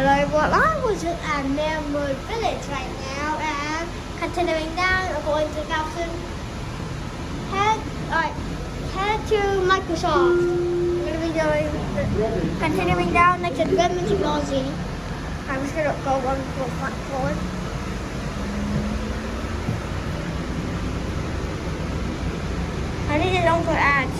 Hello everyone, I was just at Marymoor village right now and continuing down, going to Galveston. Head to Microsoft. I'm going to be doing, continuing down next to Redmond technology. I'm just going to go one forward. I need to know for ads.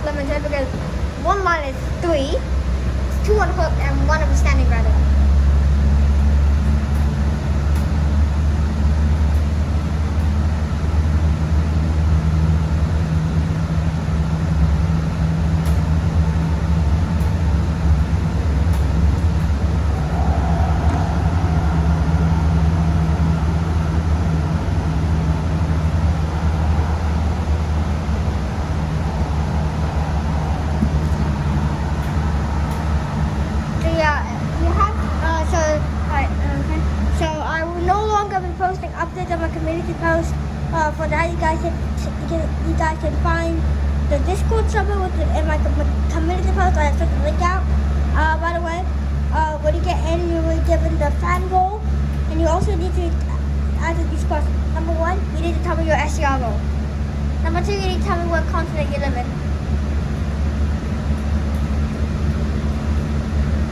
Limited because 1 mile is 3, it's 2 on hook and 1 of a standing rather. Posting updates on my community post for that you guys can find the Discord server in my community post. I took the link out. By the way, when you get in, you will be given the fan goal, and you also need to answer these questions. Number 1, you need to tell me your SCR goal. Number 2, you need to tell me what continent you live in.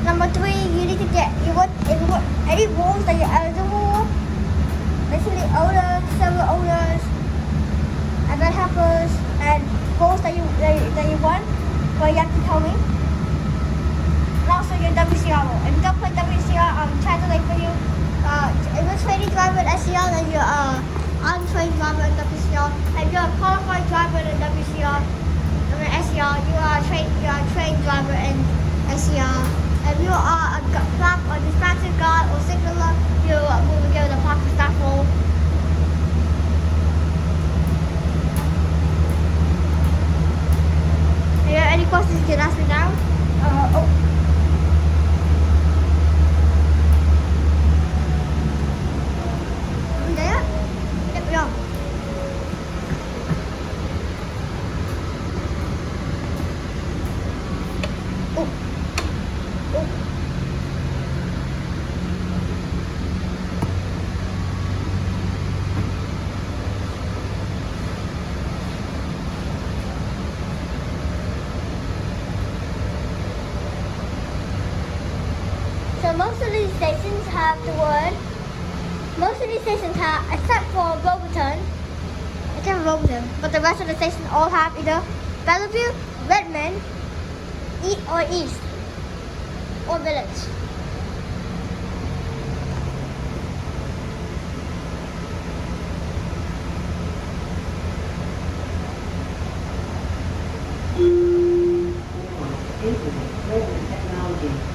Number 3, you need to get any rules that you're eligible for. Basically owners, several owners, and then helpers, and goals that you want, but you have to tell me. And also your WCR. If you don't play WCR, I'm translating for you. If you're a training driver in SCR, then you're untrained driver in WCR. If you're a qualified driver in WCR, SCR, you are a trained driver in SCR. If you are a flap or dispatcher guard or signaler, you will be given a parking staff role. If you have any questions, you can ask me now. Are there? Yep, we are. So most of these stations have the word. Most of these stations have, except for Roberton, but the rest of the stations all have either Bellevue, Redmond, or East, or Village.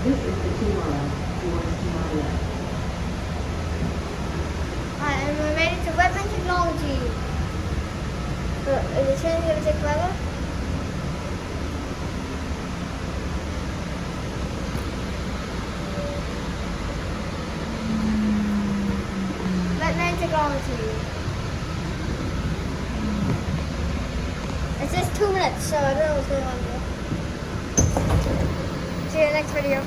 This is the T-mile towards T-mile. Alright, and we're ready to Redmond technology. Is the train going to take forever? Redmond technology. It's just 2 minutes, so I don't know what's going on here. See you in the next video.